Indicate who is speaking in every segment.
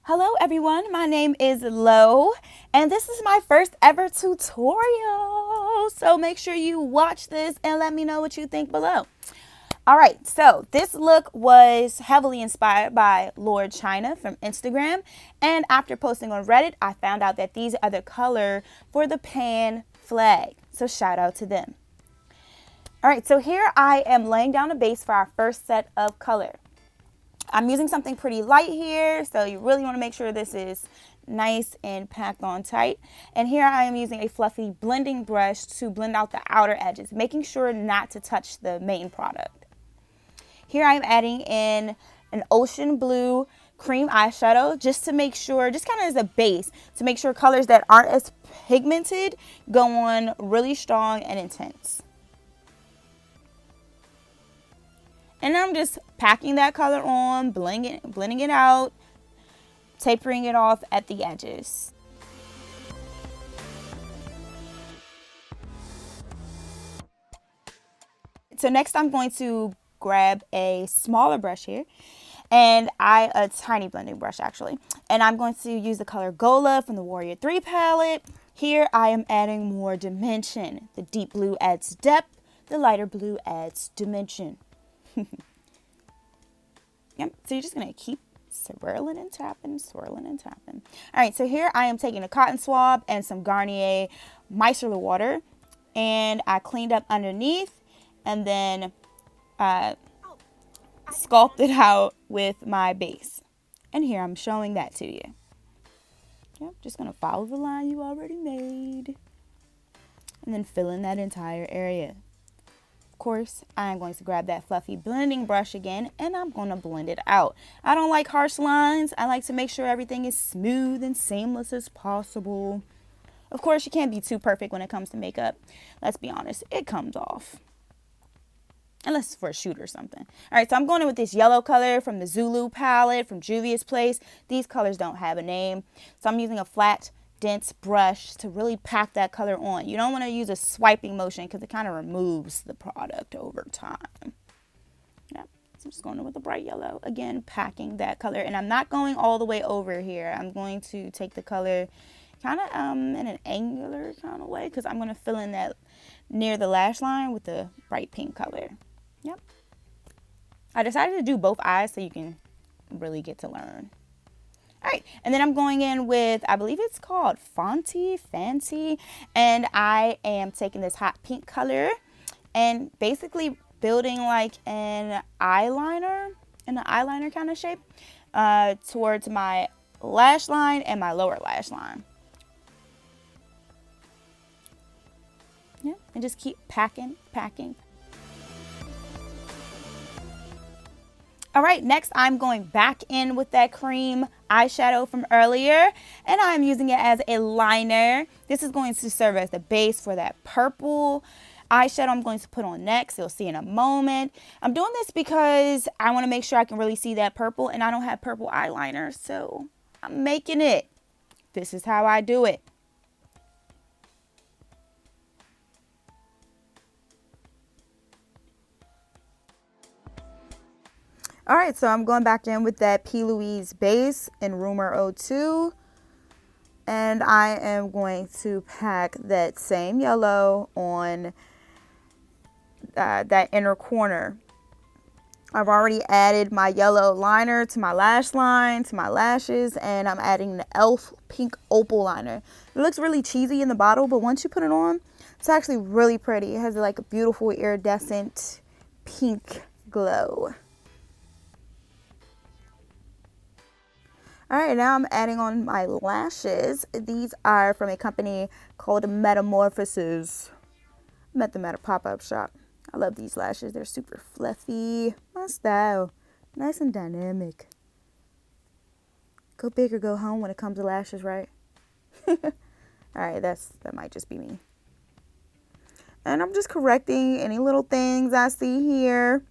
Speaker 1: Hello everyone, my name is Lo, and this is my first ever tutorial. So make sure you watch this and let me know what you think below. Alright, so this look was heavily inspired by Lord China from Instagram, and after posting on Reddit, I found out that these are the color for the pan flag. So shout out to them. Alright, so here I am laying down a base for our first set of color. I'm using something pretty light here, so you really want to make sure this is nice and packed on tight. And here I am using a fluffy blending brush to blend out the outer edges, making sure not to touch the main product. Here I'm adding in an ocean blue cream eyeshadow just to make sure, just kind of as a base, to make sure colors that aren't as pigmented go on really strong and intense. And I'm just packing that color on, blending it out, tapering it off at the edges. So next I'm going to grab a smaller brush here, and a tiny blending brush actually. And I'm going to use the color Gola from the Warrior 3 palette. Here I am adding more dimension. The deep blue adds depth, the lighter blue adds dimension. Yep, so you're just going to keep swirling and tapping, swirling and tapping. All right, so here I am taking a cotton swab and some Garnier micellar water, and I cleaned up underneath and then sculpted out with my base. And here I'm showing that to you. Yep, just going to follow the line you already made and then fill in that entire area. Of course, I'm going to grab that fluffy blending brush again, and I'm going to blend it out. I don't like harsh lines. I like to make sure everything is smooth and seamless as possible. Of course, you can't be too perfect when it comes to makeup. Let's be honest, it comes off. Unless it's for a shoot or something. All right, so I'm going in with this yellow color from the Zulu palette from Juvia's Place. These colors don't have a name, so I'm using a flat dense brush to really pack that color on. You don't want to use a swiping motion because it kind of removes the product over time. Yeah, so I'm just going in with a bright yellow. Again, packing that color. And I'm not going all the way over here. I'm going to take the color kind of in an angular kind of way because I'm going to fill in that near the lash line with the bright pink color. Yep. I decided to do both eyes so you can really get to learn. All right, and then I'm going in with, I believe it's called Fancy, and I am taking this hot pink color and basically building like an eyeliner, in an eyeliner kind of shape, towards my lash line and my lower lash line. Yeah, and just keep packing. All right, next I'm going back in with that cream eyeshadow from earlier, and I'm using it as a liner. This is going to serve as the base for that purple eyeshadow I'm going to put on next. You'll see in a moment. I'm doing this because I want to make sure I can really see that purple, and I don't have purple eyeliner, so I'm making it. This is how I do it. All right, so I'm going back in with that P. Louise base in Rumor 02. And I am going to pack that same yellow on that inner corner. I've already added my yellow liner to my lash line, to my lashes, and I'm adding the e.l.f. pink opal liner. It looks really cheesy in the bottle, but once you put it on, it's actually really pretty. It has like a beautiful iridescent pink glow. All right, now I'm adding on my lashes. These are from a company called Metamorphosis. I'm at them at a pop-up shop. I love these lashes. They're super fluffy. My style. Nice and dynamic. Go big or go home when it comes to lashes, right? All right, that might just be me. And I'm just correcting any little things I see here.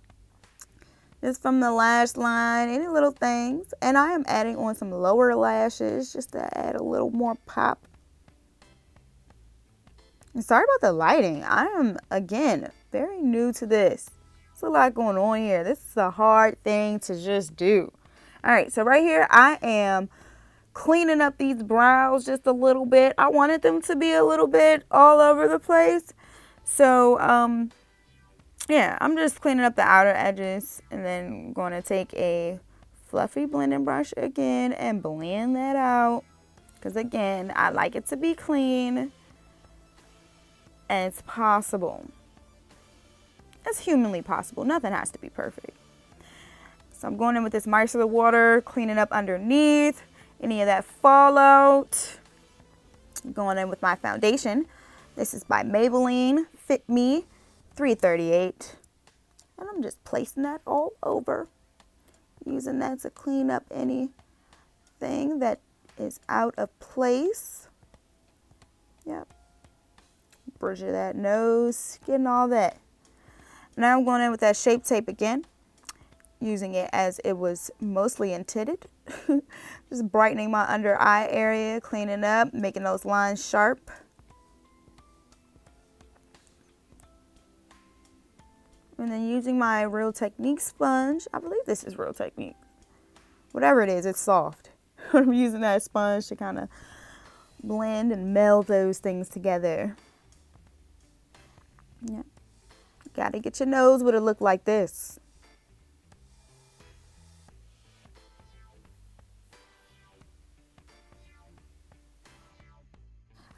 Speaker 1: Just from the lash line, any little things. And I am adding on some lower lashes just to add a little more pop. And sorry about the lighting. I am, again, very new to this. There's a lot going on here. This is a hard thing to just do. All right, so right here I am cleaning up these brows just a little bit. I wanted them to be a little bit all over the place. So, yeah, I'm just cleaning up the outer edges and then going to take a fluffy blending brush again and blend that out. Because again, I like it to be clean as possible. As humanly possible. Nothing has to be perfect. So I'm going in with this micellar water, cleaning up underneath any of that fallout. Going in with my foundation. This is by Maybelline Fit Me 338. And I'm just placing that all over. Using that to clean up anything that is out of place. Yep. Brush of that nose, getting all that. Now I'm going in with that Shape Tape again. Using it as it was mostly intended. Just brightening my under eye area, cleaning up, making those lines sharp. And then using my Real Technique sponge. I believe this is Real Technique. Whatever it is, it's soft. I'm using that sponge to kind of blend and meld those things together. Yeah. Gotta get your nose with a look like this.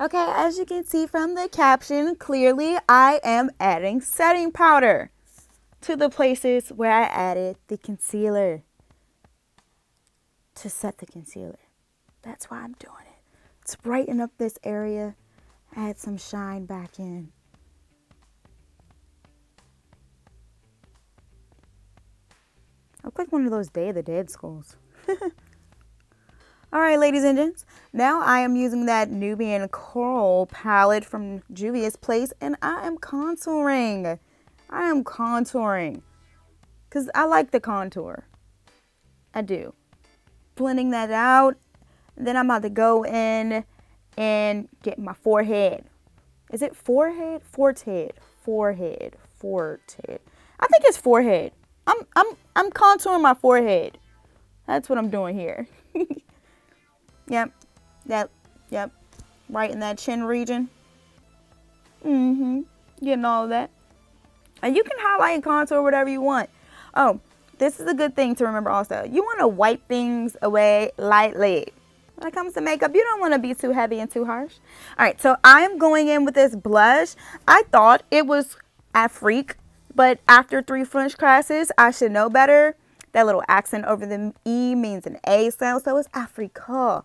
Speaker 1: Okay, as you can see from the caption, clearly I am adding setting powder to the places where I added the concealer to set the concealer. That's why I'm doing it. To brighten up this area, add some shine back in. I look like one of those Day of the Dead skulls. All right, ladies and gents. Now I am using that Nubian Coral palette from Juvia's Place, and I am contouring. Because I like the contour. I do. Blending that out. And then I'm about to go in and get my forehead. Is it forehead? Forehead. I think it's forehead. I'm contouring my forehead. That's what I'm doing here. Yep. Right in that chin region. Getting all of that. And you can highlight and contour whatever you want. Oh, this is a good thing to remember also. You want to wipe things away lightly. When it comes to makeup, you don't want to be too heavy and too harsh. All right, so I'm going in with this blush. I thought it was Afrique, but after 3 French classes, I should know better. That little accent over the E means an A sound, so it's Africa.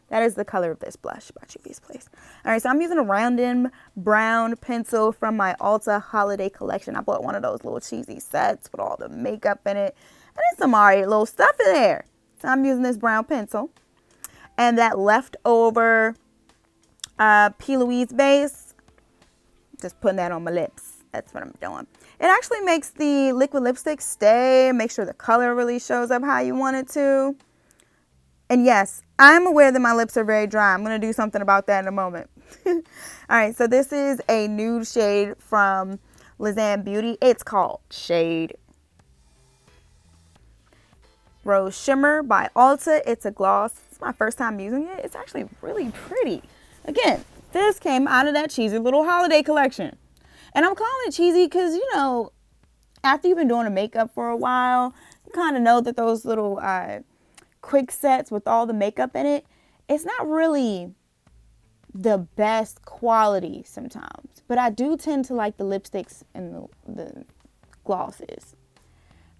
Speaker 1: That is the color of this blush by Juvia's Place. All right, so I'm using a rounded brown pencil from my Ulta holiday collection. I bought one of those little cheesy sets with all the makeup in it. And there's some alright little stuff in there. So I'm using this brown pencil. And that leftover P. Louise base, just putting that on my lips. That's what I'm doing. It actually makes the liquid lipstick stay. Make sure the color really shows up how you want it to. And yes, I'm aware that my lips are very dry. I'm going to do something about that in a moment. All right, so this is a nude shade from Lizanne Beauty. It's called Shade Rose Shimmer by Ulta. It's a gloss. It's my first time using it. It's actually really pretty. Again, this came out of that cheesy little holiday collection. And I'm calling it cheesy because, you know, after you've been doing a makeup for a while, you kind of know that those little quick sets with all the makeup in it, it's not really the best quality sometimes. But I do tend to like the lipsticks and the glosses.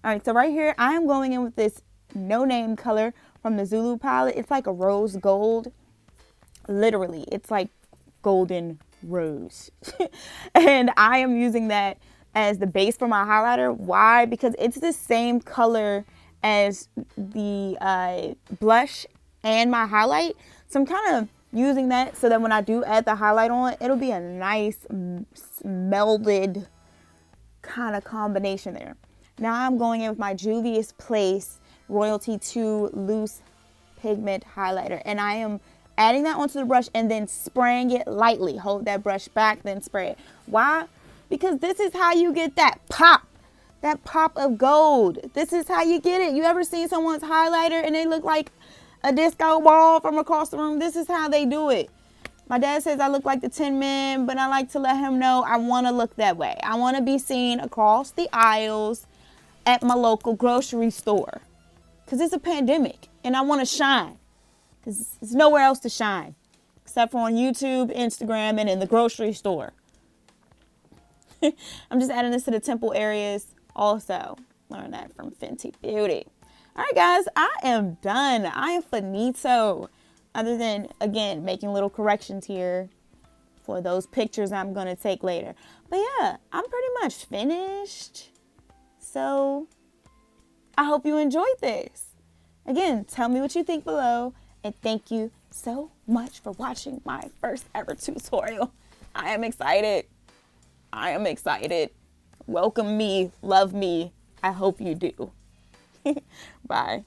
Speaker 1: All right, so right here, I am going in with this no-name color from the Zulu palette. It's like a rose gold. Literally, it's like golden rose. And I am using that as the base for my highlighter. Why? Because it's the same color as the blush and my highlight. So I'm kind of using that so that when I do add the highlight on, it'll be a nice melded kind of combination there. Now I'm going in with my Juvia's Place Royalty 2 Loose Pigment Highlighter. And I am adding that onto the brush and then spraying it lightly. Hold that brush back, then spray it. Why? Because this is how you get that pop. That pop of gold. This is how you get it. You ever seen someone's highlighter and they look like a disco ball from across the room? This is how they do it. My dad says I look like the Tin Man, but I like to let him know I want to look that way. I want to be seen across the aisles at my local grocery store. Because it's a pandemic and I want to shine. Because there's nowhere else to shine. Except for on YouTube, Instagram, and in the grocery store. I'm just adding this to the temple areas also. Learned that from Fenty Beauty. All right, guys, I am done. I am finito. Other than, again, making little corrections here for those pictures I'm going to take later. But yeah, I'm pretty much finished. So I hope you enjoyed this. Again, tell me what you think below. And thank you so much for watching my first ever tutorial. I am excited. I am excited. Welcome me. Love me. I hope you do. Bye.